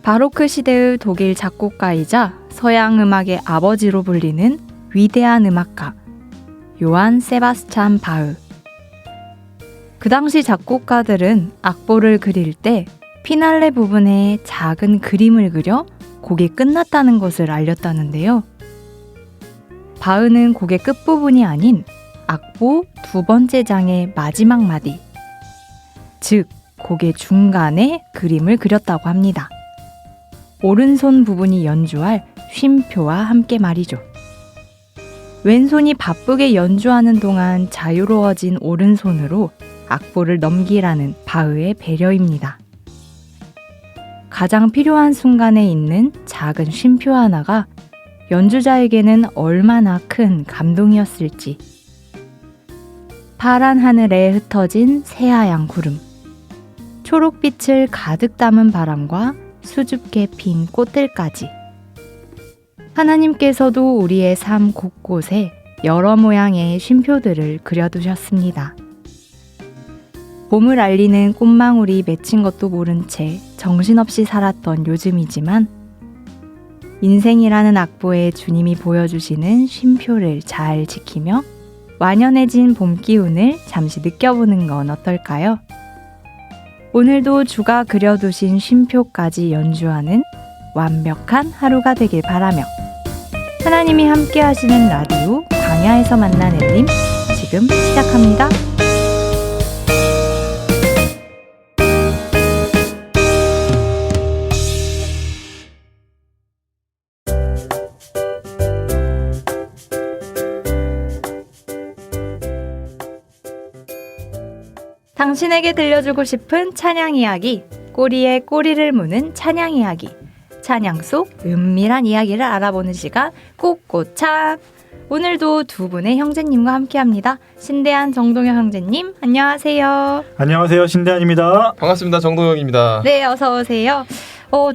바로크 시대의 독일 작곡가이자 서양 음악의 아버지로 불리는 위대한 음악가 요한 세바스찬 바흐. 그 당시 작곡가들은 악보를 그릴 때 피날레 부분에 작은 그림을 그려 곡이 끝났다는 것을 알렸다는데요. 바흐는 곡의 끝부분이 아닌 악보 두 번째 장의 마지막 마디, 즉 곡의 중간에 그림을 그렸다고 합니다. 오른손 부분이 연주할 쉼표와 함께 말이죠. 왼손이 바쁘게 연주하는 동안 자유로워진 오른손으로 악보를 넘기라는 바흐의 배려입니다. 가장 필요한 순간에 있는 작은 쉼표 하나가 연주자에게는 얼마나 큰 감동이었을지. 파란 하늘에 흩어진 새하얀 구름, 초록빛을 가득 담은 바람과 수줍게 핀 꽃들까지. 하나님께서도 우리의 삶 곳곳에 여러 모양의 쉼표들을 그려두셨습니다. 봄을 알리는 꽃망울이 맺힌 것도 모른 채 정신없이 살았던 요즘이지만 인생이라는 악보에 주님이 보여주시는 쉼표를 잘 지키며 완연해진 봄 기운을 잠시 느껴보는 건 어떨까요? 오늘도 주가 그려두신 쉼표까지 연주하는 완벽한 하루가 되길 바라며 하나님이 함께 하시는 라디오 광야에서 만난 엘림 지금 시작합니다. 당신에게 들려주고 싶은 찬양 이야기, 꼬리에 꼬리를 무는 찬양 이야기, 찬양 속 은밀한 이야기를 알아보는 시간 꽃꽃찬. 오늘도 두 분의 형제님과 함께합니다. 신대한 정동영 형제님 안녕하세요. 안녕하세요, 신대한입니다. 반갑습니다. 정동영입니다. 네, 어서 오세요.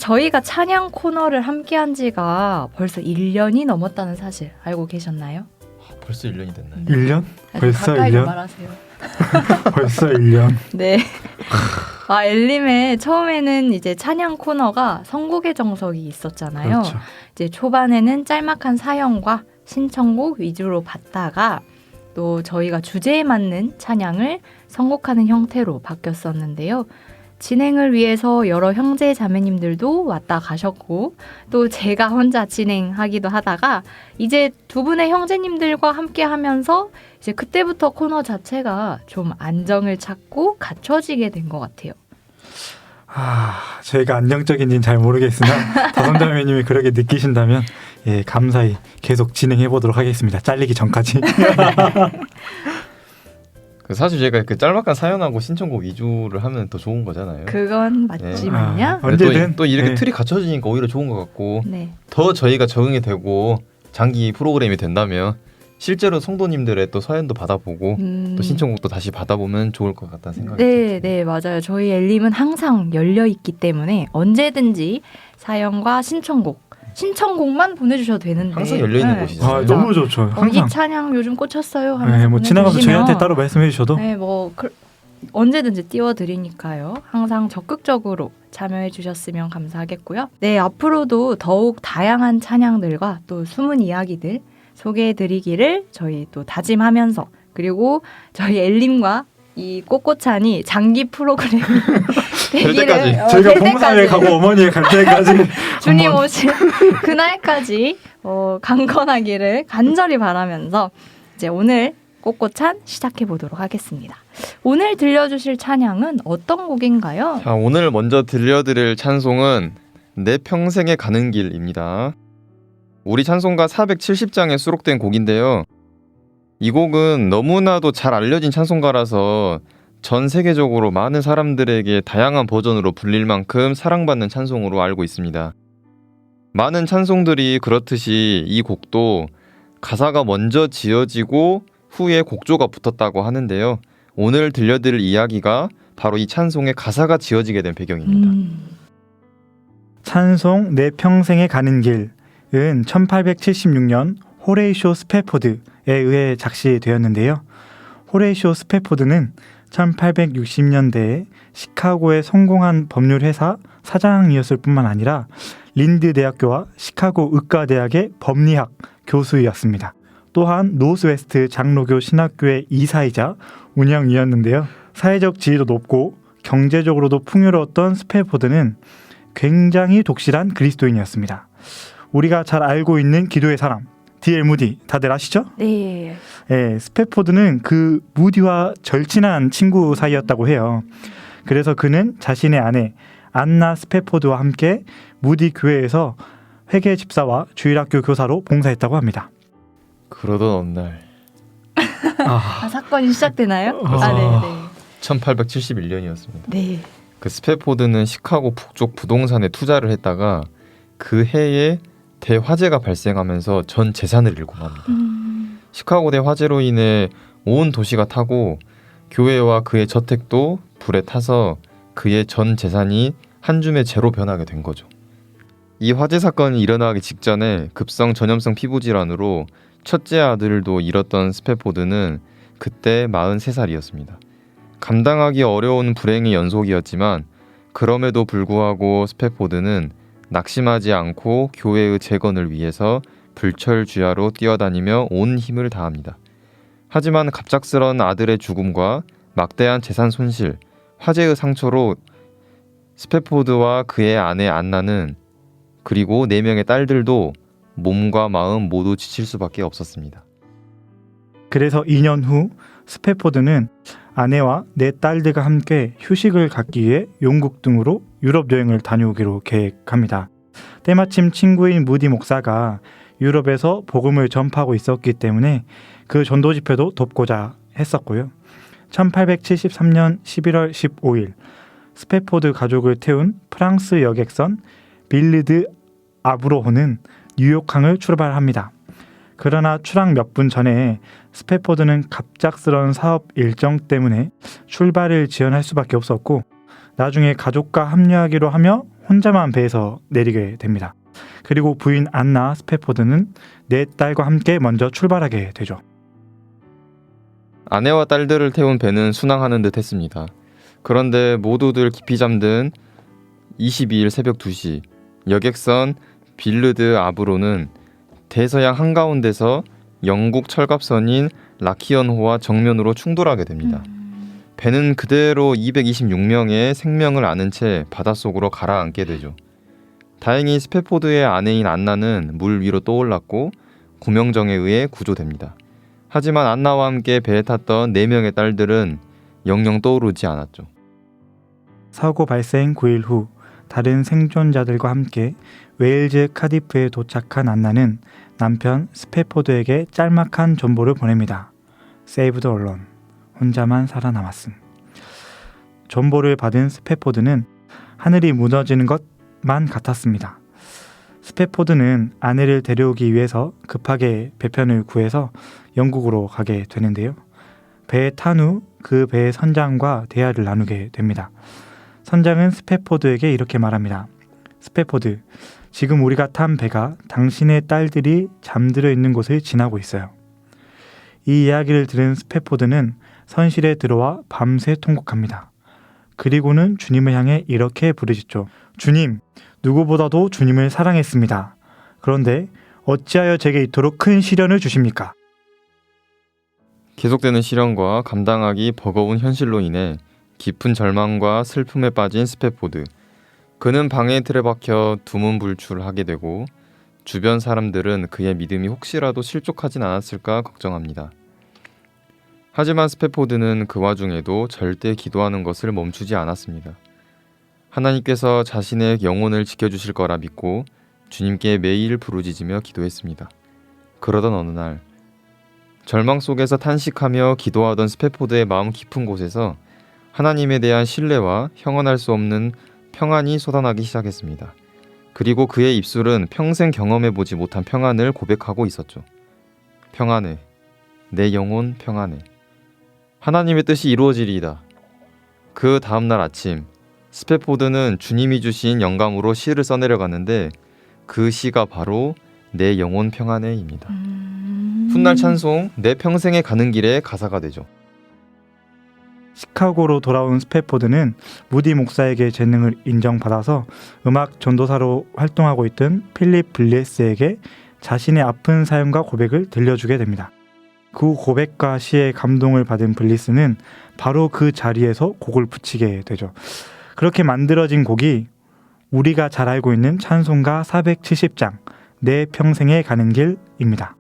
저희가 찬양 코너를 함께한 지가 벌써 1년이 넘었다는 사실 알고 계셨나요? 벌써 1년이 됐나요? 1년? 벌써 가까이 1년? 말하세요. 벌써 1년. 네. 엘림의 처음에는 이제 찬양 코너가 선곡의 정석이 있었잖아요. 그렇죠. 이제 초반에는 짤막한 사연과 신청곡 위주로 받다가 또 저희가 주제에 맞는 찬양을 선곡하는 형태로 바뀌었었는데요. 진행을 위해서 여러 형제 자매님들도 왔다 가셨고 또 제가 혼자 진행하기도 하다가 이제 두 분의 형제님들과 함께 하면서 이제 그때부터 코너 자체가 좀 안정을 찾고 갖춰지게 된 것 같아요. 저희가 안정적인지는 잘 모르겠으나 다솜자매님이 그렇게 느끼신다면 예, 감사히 계속 진행해 보도록 하겠습니다. 잘리기 전까지. 사실 저희가 그 짤막한 사연하고 신청곡 위주를 하면 더 좋은 거잖아요. 그건 맞지만요. 언제든 또 이렇게 네. 틀이 갖춰지니까 오히려 좋은 것 같고 네. 더 저희가 적응이 되고 장기 프로그램이 된다면 실제로 성도님들의 또 사연도 받아보고 또 신청곡도 다시 받아보면 좋을 것 같다는 생각이 듭니다. 네, 맞아요. 저희 엘림은 항상 열려 있기 때문에 언제든지 사연과 신청곡만 보내주셔도 되는데 항상 열려있는 곳이잖아요. 너무 좋죠. 이 항상. 찬양 요즘 꽂혔어요 하면서 네, 뭐 지나가면서 보내주시면 저희한테 따로 말씀해 주셔도 네, 언제든지 띄워드리니까요. 항상 적극적으로 참여해 주셨으면 감사하겠고요. 네, 앞으로도 더욱 다양한 찬양들과 또 숨은 이야기들 소개해드리기를 저희 또 다짐하면서 그리고 저희 엘림과 이 꽃꽃찬이 장기 프로그램이 되기를 때까지. 저희가 봉사에 가고 어머니에 갈 때까지 주님 한번 오실 그날까지 강건하기를 간절히 바라면서 이제 오늘 꽃꽃찬 시작해 보도록 하겠습니다. 오늘 들려주실 찬양은 어떤 곡인가요? 자, 오늘 먼저 들려드릴 찬송은 내 평생에 가는 길입니다. 우리 찬송가 470장에 수록된 곡인데요. 이 곡은 너무나도 잘 알려진 찬송가라서 전 세계적으로 많은 사람들에게 다양한 버전으로 불릴 만큼 사랑받는 찬송으로 알고 있습니다. 많은 찬송들이 그렇듯이 이 곡도 가사가 먼저 지어지고 후에 곡조가 붙었다고 하는데요. 오늘 들려드릴 이야기가 바로 이 찬송의 가사가 지어지게 된 배경입니다. 찬송 내 평생에 가는 길은 1876년 호레이쇼 스패포드에 의해 작시되었는데요. 호레이쇼 스패포드는 1860년대에 시카고의 성공한 법률회사 사장이었을 뿐만 아니라 린드 대학교와 시카고 의과대학의 법리학 교수이었습니다. 또한 노스웨스트 장로교 신학교의 이사이자 운영이었는데요. 사회적 지위도 높고 경제적으로도 풍요로웠던 스패포드는 굉장히 독실한 그리스도인이었습니다. 우리가 잘 알고 있는 기도의 사람 D.L. 무디 다들 아시죠? 네. 예, 스패포드는 그 무디와 절친한 친구 사이였다고 해요. 그래서 그는 자신의 아내 안나 스패포드와 함께 무디 교회에서 회계 집사와 주일학교 교사로 봉사했다고 합니다. 그러던 어느 날 사건이 시작되나요? 아. 네. 1871년이었습니다. 네. 그 스패포드는 시카고 북쪽 부동산에 투자를 했다가 그 해에 대화재가 발생하면서 전 재산을 잃고 맙니다. 시카고 대화재로 인해 온 도시가 타고 교회와 그의 저택도 불에 타서 그의 전 재산이 한 줌의 재로 변하게 된 거죠. 이 화재 사건이 일어나기 직전에 급성 전염성 피부 질환으로 첫째 아들도 잃었던 스패포드는 그때 43살이었습니다. 감당하기 어려운 불행의 연속이었지만 그럼에도 불구하고 스패포드는 낙심하지 않고 교회의 재건을 위해서 불철주야로 뛰어다니며 온 힘을 다합니다. 하지만 갑작스런 아들의 죽음과 막대한 재산 손실, 화재의 상처로 스패포드와 그의 아내 안나는 그리고 4명의 딸들도 몸과 마음 모두 지칠 수밖에 없었습니다. 그래서 2년 후 스패포드는 아내와 4딸들과 함께 휴식을 갖기 위해 영국 등으로 유럽 여행을 다녀오기로 계획합니다. 때마침 친구인 무디 목사가 유럽에서 복음을 전파하고 있었기 때문에 그 전도 집회도 돕고자 했었고요. 1873년 11월 15일 스패포드 가족을 태운 프랑스 여객선 빌르드 아브로호는 뉴욕항을 출발합니다. 그러나 출항 몇 분 전에 스패포드는 갑작스러운 사업 일정 때문에 출발을 지연할 수밖에 없었고 나중에 가족과 합류하기로 하며 혼자만 배에서 내리게 됩니다. 그리고 부인 안나 스패포드는 4딸과 함께 먼저 출발하게 되죠. 아내와 딸들을 태운 배는 순항하는 듯 했습니다. 그런데 모두들 깊이 잠든 22일 새벽 2시 여객선 빌르드 아브로는 대서양 한가운데서 영국 철갑선인 라키언호와 정면으로 충돌하게 됩니다. 배는 그대로 226명의 생명을 앗는 채 바닷속으로 가라앉게 되죠. 다행히 스패포드의 아내인 안나는 물 위로 떠올랐고 구명정에 의해 구조됩니다. 하지만 안나와 함께 배에 탔던 4명의 딸들은 영영 떠오르지 않았죠. 사고 발생 9일 후 다른 생존자들과 함께 웨일즈 카디프에 도착한 안나는 남편 스패포드에게 짤막한 전보를 보냅니다. Save the Alone. 혼자만 살아남았음. 전보를 받은 스패포드는 하늘이 무너지는 것만 같았습니다. 스패포드는 아내를 데려오기 위해서 급하게 배편을 구해서 영국으로 가게 되는데요. 배에 탄 후 그 배의 선장과 대화를 나누게 됩니다. 선장은 스패포드에게 이렇게 말합니다. 스패포드, 지금 우리가 탄 배가 당신의 딸들이 잠들어 있는 곳을 지나고 있어요. 이 이야기를 들은 스패포드는 선실에 들어와 밤새 통곡합니다. 그리고는 주님을 향해 이렇게 부르짖죠. 주님, 누구보다도 주님을 사랑했습니다. 그런데 어찌하여 제게 이토록 큰 시련을 주십니까? 계속되는 시련과 감당하기 버거운 현실로 인해 깊은 절망과 슬픔에 빠진 스패포드. 그는 방의 틀에 박혀 두문불출하게 되고 주변 사람들은 그의 믿음이 혹시라도 실족하진 않았을까 걱정합니다. 하지만 스패포드는 그 와중에도 절대 기도하는 것을 멈추지 않았습니다. 하나님께서 자신의 영혼을 지켜주실 거라 믿고 주님께 매일 부르짖으며 기도했습니다. 그러던 어느 날 절망 속에서 탄식하며 기도하던 스패포드의 마음 깊은 곳에서 하나님에 대한 신뢰와 형언할 수 없는 평안이 솟아나기 시작했습니다. 그리고 그의 입술은 평생 경험해보지 못한 평안을 고백하고 있었죠. 평안해. 내 영혼 평안해. 하나님의 뜻이 이루어지리이다. 그 다음날 아침 스패포드는 주님이 주신 영감으로 시를 써내려갔는데 그 시가 바로 내 영혼 평안해입니다. 훗날 찬송 내 평생에 가는 길의 가사가 되죠. 시카고로 돌아온 스패포드는 무디 목사에게 재능을 인정받아서 음악 전도사로 활동하고 있던 필립 블레스에게 자신의 아픈 사연과 고백을 들려주게 됩니다. 그 고백과 시에 감동을 받은 블리스는 바로 그 자리에서 곡을 붙이게 되죠. 그렇게 만들어진 곡이 우리가 잘 알고 있는 찬송가 470장 내 평생에 가는 길입니다.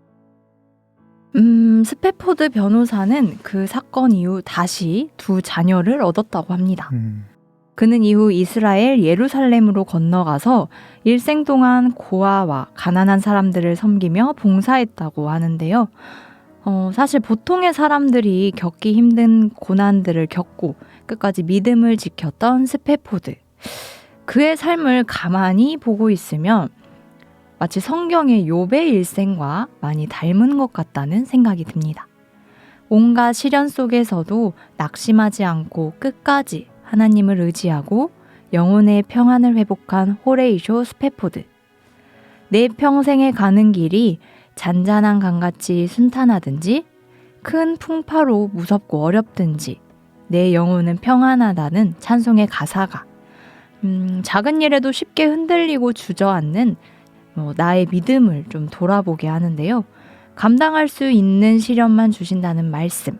스패포드 변호사는 그 사건 이후 다시 두 자녀를 얻었다고 합니다. 그는 이후 이스라엘 예루살렘으로 건너가서 일생 동안 고아와 가난한 사람들을 섬기며 봉사했다고 하는데요. 사실 보통의 사람들이 겪기 힘든 고난들을 겪고 끝까지 믿음을 지켰던 스패포드. 그의 삶을 가만히 보고 있으면 마치 성경의 욥의 일생과 많이 닮은 것 같다는 생각이 듭니다. 온갖 시련 속에서도 낙심하지 않고 끝까지 하나님을 의지하고 영혼의 평안을 회복한 호레이쇼 스패포드. 내 평생에 가는 길이 잔잔한 강같이 순탄하든지 큰 풍파로 무섭고 어렵든지 내 영혼은 평안하다는 찬송의 가사가 작은 일에도 쉽게 흔들리고 주저앉는 나의 믿음을 좀 돌아보게 하는데요. 감당할 수 있는 시련만 주신다는 말씀,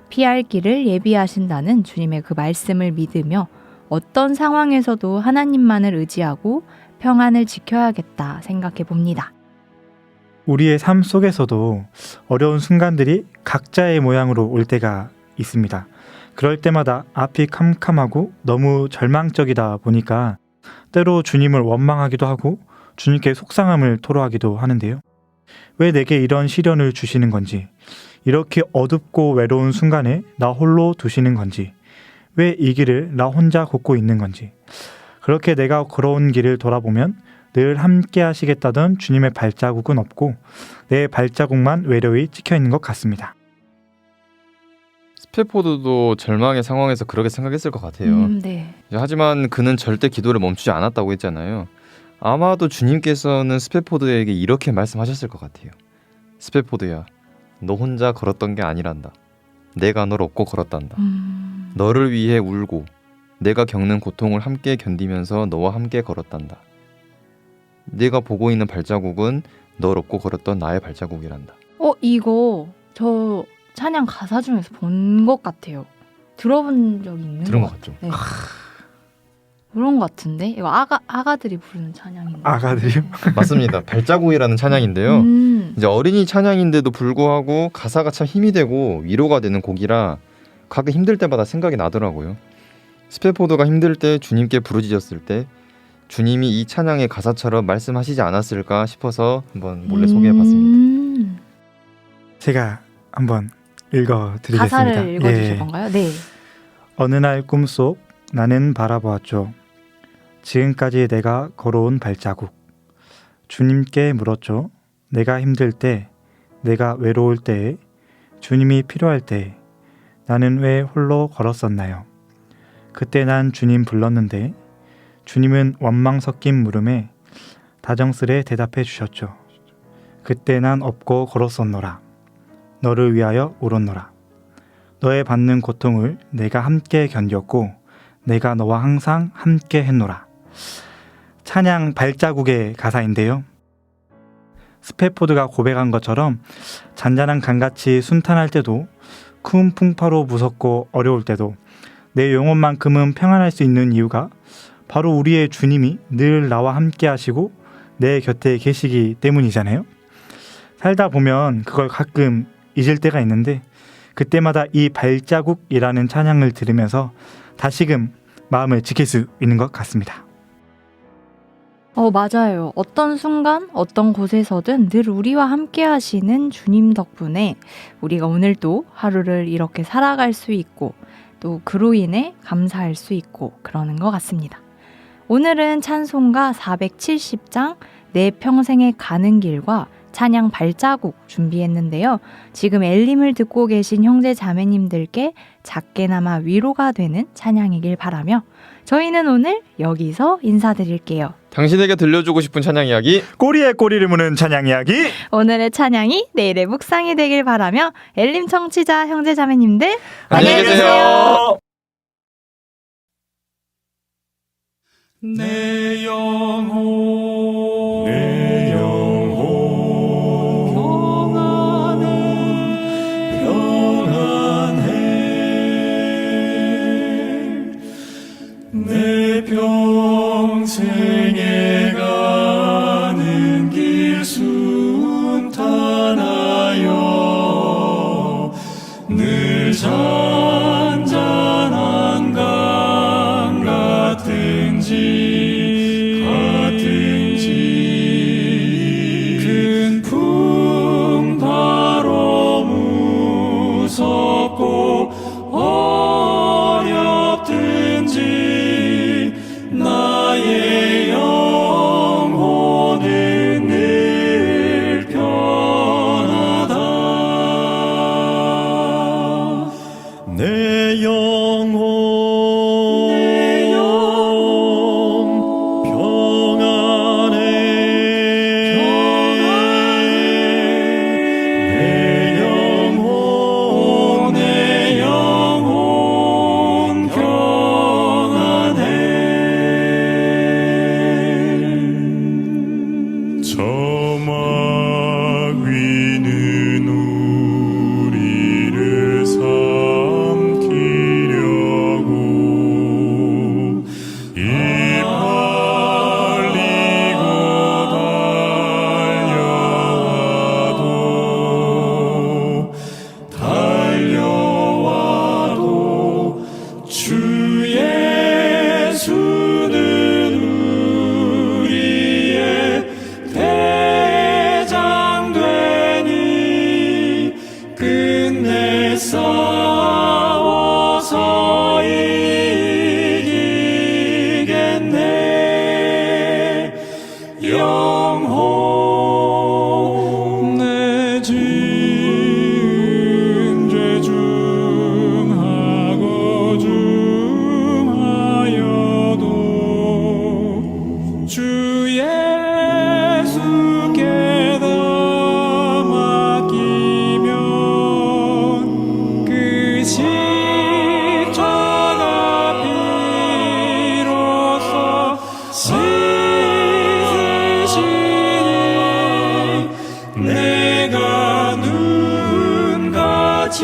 피할 길을 예비하신다는 주님의 그 말씀을 믿으며 어떤 상황에서도 하나님만을 의지하고 평안을 지켜야겠다 생각해 봅니다. 우리의 삶 속에서도 어려운 순간들이 각자의 모양으로 올 때가 있습니다. 그럴 때마다 앞이 캄캄하고 너무 절망적이다 보니까 때로 주님을 원망하기도 하고 주님께 속상함을 토로하기도 하는데요. 왜 내게 이런 시련을 주시는 건지, 이렇게 어둡고 외로운 순간에 나 홀로 두시는 건지, 왜 이 길을 나 혼자 걷고 있는 건지, 그렇게 내가 걸어온 길을 돌아보면 늘 함께 하시겠다던 주님의 발자국은 없고 내 발자국만 외로이 찍혀 있는 것 같습니다. 스패포드도 절망의 상황에서 그렇게 생각했을 것 같아요. 네. 하지만 그는 절대 기도를 멈추지 않았다고 했잖아요. 아마도 주님께서는 스패포드에게 이렇게 말씀하셨을 것 같아요. 스패포드야, 너 혼자 걸었던 게 아니란다. 내가 널 업고 걸었단다. 너를 위해 울고 내가 겪는 고통을 함께 견디면서 너와 함께 걸었단다. 네가 보고 있는 발자국은 널 업고 걸었던 나의 발자국이란다. 이거 저 찬양 가사 중에서 본 것 같아요. 들어본 적이 있는 들은 것 것 같죠? 네. 그런 것 같은데? 이거 아가들이 부르는 찬양인데. 아가들이요? 맞습니다. 발자국이라는 찬양인데요. 이제 어린이 찬양인데도 불구하고 가사가 참 힘이 되고 위로가 되는 곡이라 가끔 힘들 때마다 생각이 나더라고요. 스패포드가 힘들 때 주님께 부르짖었을 때 주님이 이 찬양의 가사처럼 말씀하시지 않았을까 싶어서 한번 몰래 소개해봤습니다. 제가 한번 읽어드리겠습니다. 가사를 읽어주실 건가요? 네. 어느 날 꿈속 나는 바라보았죠. 지금까지 내가 걸어온 발자국. 주님께 물었죠. 내가 힘들 때, 내가 외로울 때, 주님이 필요할 때 나는 왜 홀로 걸었었나요? 그때 난 주님 불렀는데 주님은 원망 섞인 물음에 다정스레 대답해 주셨죠. 그때 난 업고 걸었었노라. 너를 위하여 울었노라. 너의 받는 고통을 내가 함께 견뎠고 내가 너와 항상 함께 했노라. 찬양 발자국의 가사인데요. 스패포드가 고백한 것처럼 잔잔한 강같이 순탄할 때도 큰 풍파로 무섭고 어려울 때도 내 영혼만큼은 평안할 수 있는 이유가 바로 우리의 주님이 늘 나와 함께 하시고 내 곁에 계시기 때문이잖아요. 살다 보면 그걸 가끔 잊을 때가 있는데 그때마다 이 발자국이라는 찬양을 들으면서 다시금 마음을 지킬 수 있는 것 같습니다. 맞아요. 어떤 순간, 어떤 곳에서든 늘 우리와 함께 하시는 주님 덕분에 우리가 오늘도 하루를 이렇게 살아갈 수 있고 또 그로 인해 감사할 수 있고 그러는 것 같습니다. 오늘은 찬송가 470장 내 평생에 가는 길과 찬양 발자국 준비했는데요. 지금 엘림을 듣고 계신 형제 자매님들께 작게나마 위로가 되는 찬양이길 바라며 저희는 오늘 여기서 인사드릴게요. 당신에게 들려주고 싶은 찬양 이야기 꼬리에 꼬리를 무는 찬양 이야기. 오늘의 찬양이 내일의 묵상이 되길 바라며 엘림 청취자 형제자매님들 안녕히 계세요. 내 영혼 내 영혼 평안해 평안해 내 평생에 가는 길 순탄하여 늘 잔잔한 강 같은지 큰 풍파로 무섭고 어렵든지 나의 영혼은 늘 편하다. 내 영혼 평안해 내 영혼 평안해. 저막 위는 우리를 삼키려고 이팔리고 달려와도 주 예수는 우리의 대장 되니 끝내 싸워서 이기겠네. 영혼 내 지은 죄 중하고 중하여도 주 예수께 다 맡기면 그 십자가 피로써 씻으시니 내가 눈같이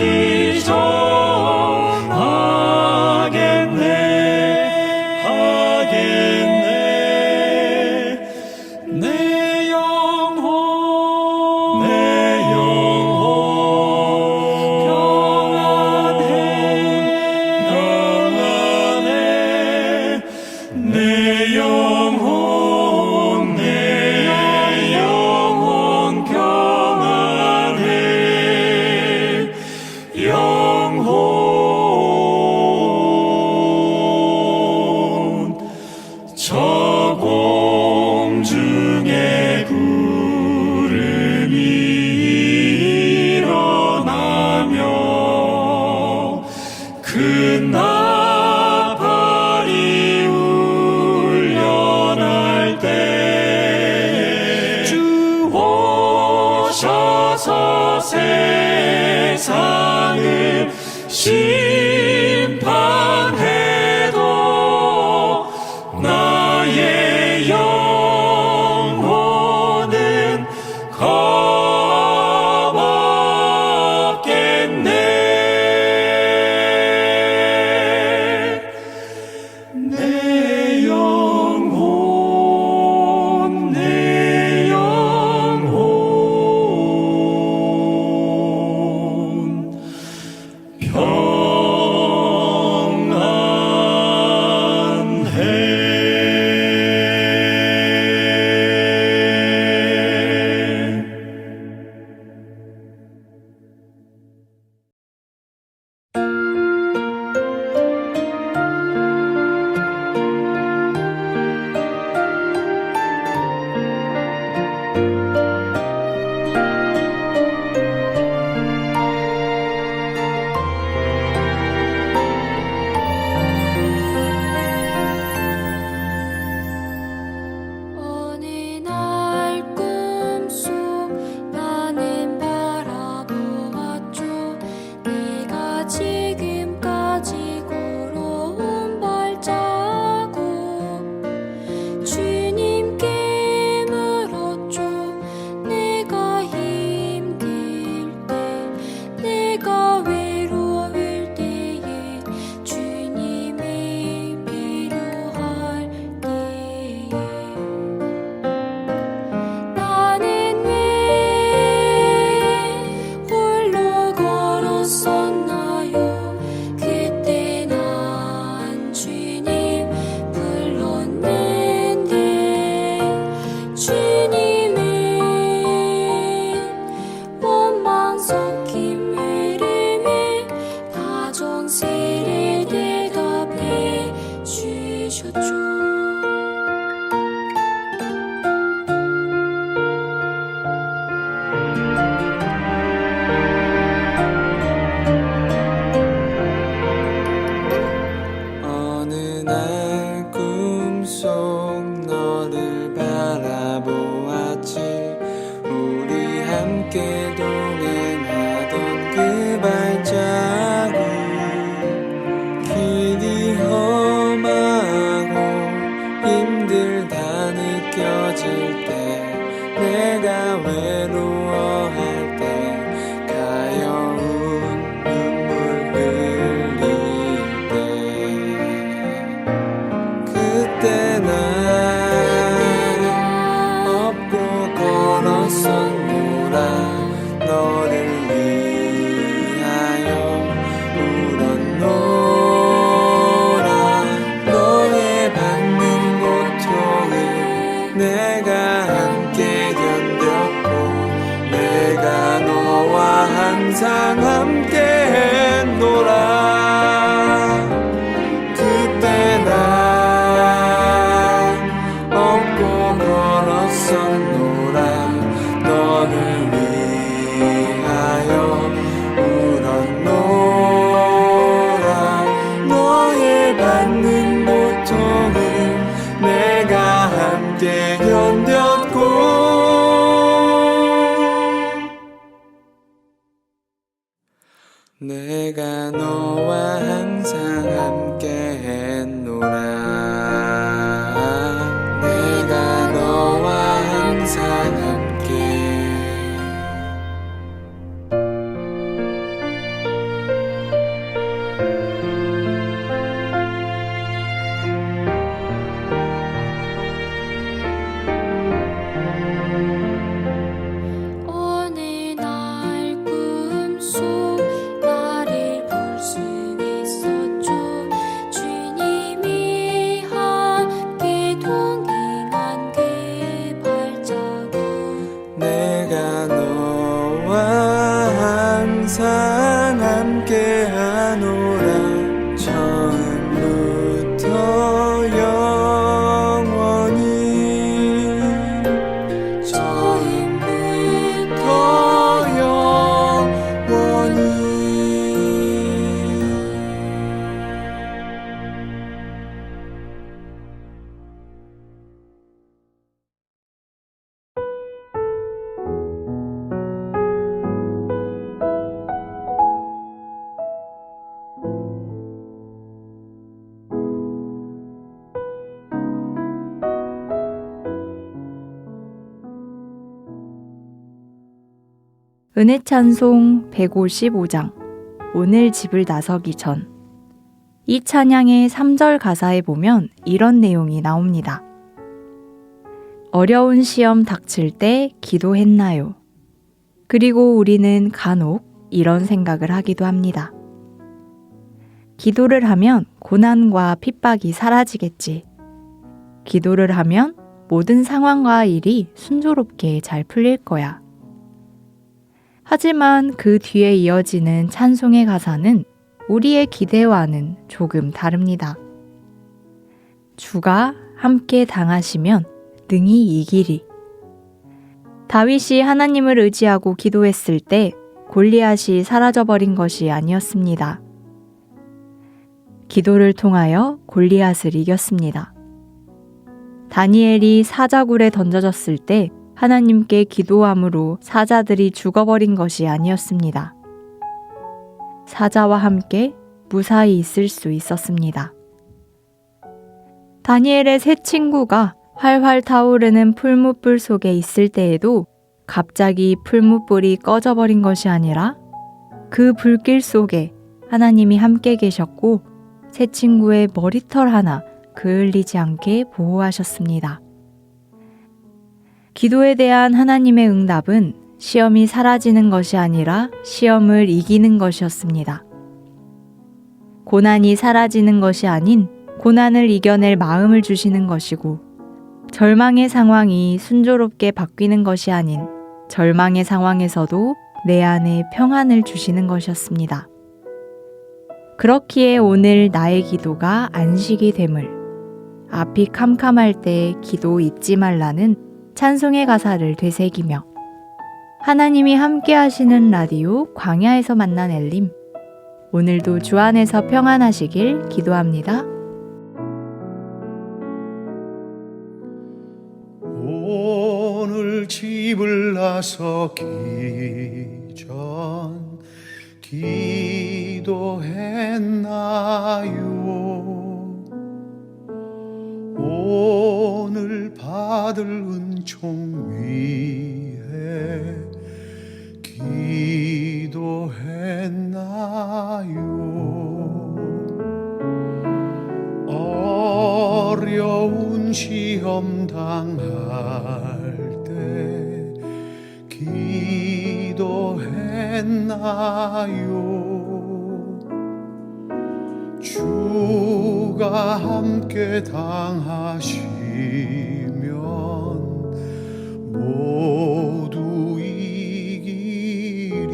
하겠네. 내 영혼 평안해 평안해 내 영혼 평안해 영혼 저 공중에 구름이 일어나며 큰 나팔이 울려날 때 주 오셔서 세상을 심판해도 나의 영혼은 겁없겠네. 내 영혼 평안해. 내가 외로워할 때 가여운 눈물 흘릴 때 그때 난 업고 걸었었노라 너를 위하여 울었노라 너의 받는 고통을 내가 함께 견뎠고 내가 너와 항상 함께 했노라 그때 난 업고 걸었었노라 너를 위하여 울었노라 너의 받는 고통을 내가 함께 견뎠고 내가 너와 항상 함께 했노라 내가 너와 항상 함께 어느 날 꿈속 나를 볼 수 있었죠. 주님이 함께 동행한 그 발자국 내가 너와 항상 함께 하노라 처음부터 영원히 처음부터 영원히 은혜찬송 155장 오늘 집을 나서기 전. 이 찬양의 3절 가사에 보면 이런 내용이 나옵니다. 어려운 시험 닥칠 때 기도했나요? 그리고 우리는 간혹 이런 생각을 하기도 합니다. 기도를 하면 고난과 핍박이 사라지겠지. 기도를 하면 모든 상황과 일이 순조롭게 잘 풀릴 거야. 하지만 그 뒤에 이어지는 찬송의 가사는 우리의 기대와는 조금 다릅니다. 주가 함께 당하시면 능히 이기리. 다윗이 하나님을 의지하고 기도했을 때 골리앗이 사라져버린 것이 아니었습니다. 기도를 통하여 골리앗을 이겼습니다. 다니엘이 사자굴에 던져졌을 때 하나님께 기도함으로 사자들이 죽어버린 것이 아니었습니다. 사자와 함께 무사히 있을 수 있었습니다. 다니엘의 세 친구가 활활 타오르는 풀무불 속에 있을 때에도 갑자기 풀무불이 꺼져버린 것이 아니라 그 불길 속에 하나님이 함께 계셨고 세 친구의 머리털 하나 그을리지 않게 보호하셨습니다. 기도에 대한 하나님의 응답은 시험이 사라지는 것이 아니라 시험을 이기는 것이었습니다. 고난이 사라지는 것이 아닌 고난을 이겨낼 마음을 주시는 것이고 절망의 상황이 순조롭게 바뀌는 것이 아닌 절망의 상황에서도 내 안에 평안을 주시는 것이었습니다. 그렇기에 오늘 나의 기도가 안식이 됨을, 앞이 캄캄할 때 기도 잊지 말라는 찬송의 가사를 되새기며 하나님이 함께 하시는 라디오 광야에서 만난 엘림, 오늘도 주 안에서 평안하시길 기도합니다. 오늘 집을 나서기 전 기도했나요? 오늘 받을 은총 위에 했나요? 주가 함께 당하시면 모두 이기리.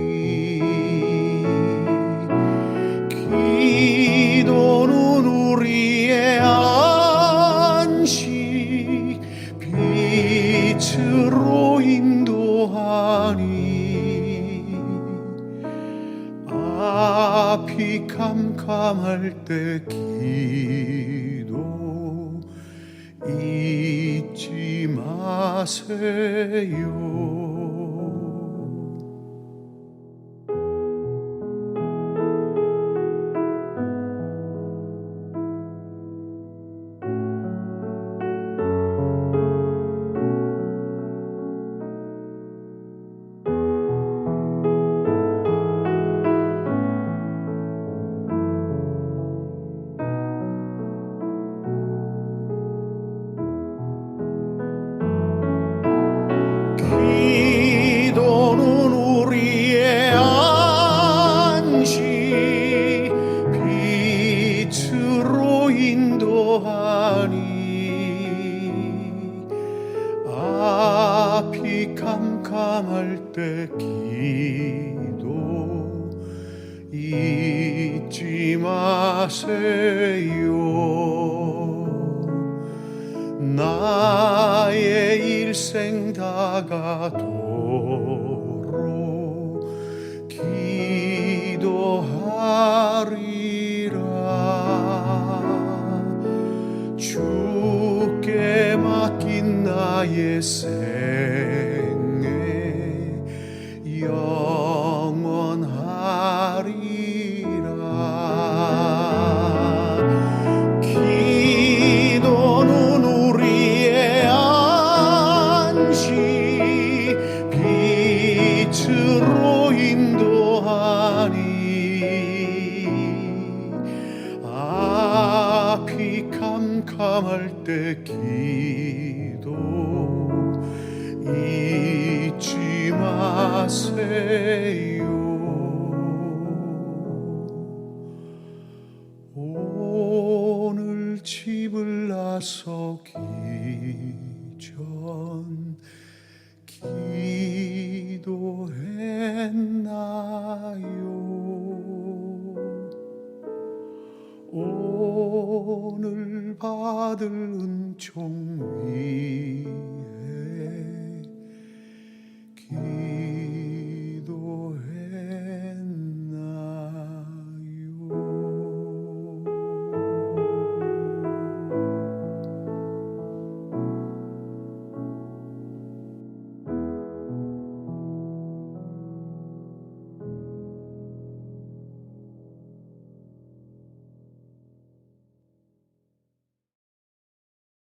기도는 우리의 안식, 빛으로 인도하니 앞이 캄캄할 때 기도 잊지 마세요. 기도는 우리의 안식, 빛으로 인도하니 앞이 캄캄할 때 기도 잊지 마세요. 나의 일생 다가도록 기도하리라. 주께 맡긴 나의 생애 영원하리라. 기도는 우리의 안식, 빛으로 인도하니 앞이 캄캄할 때 기도 잊지 마세요. 오늘 집을 나서기 전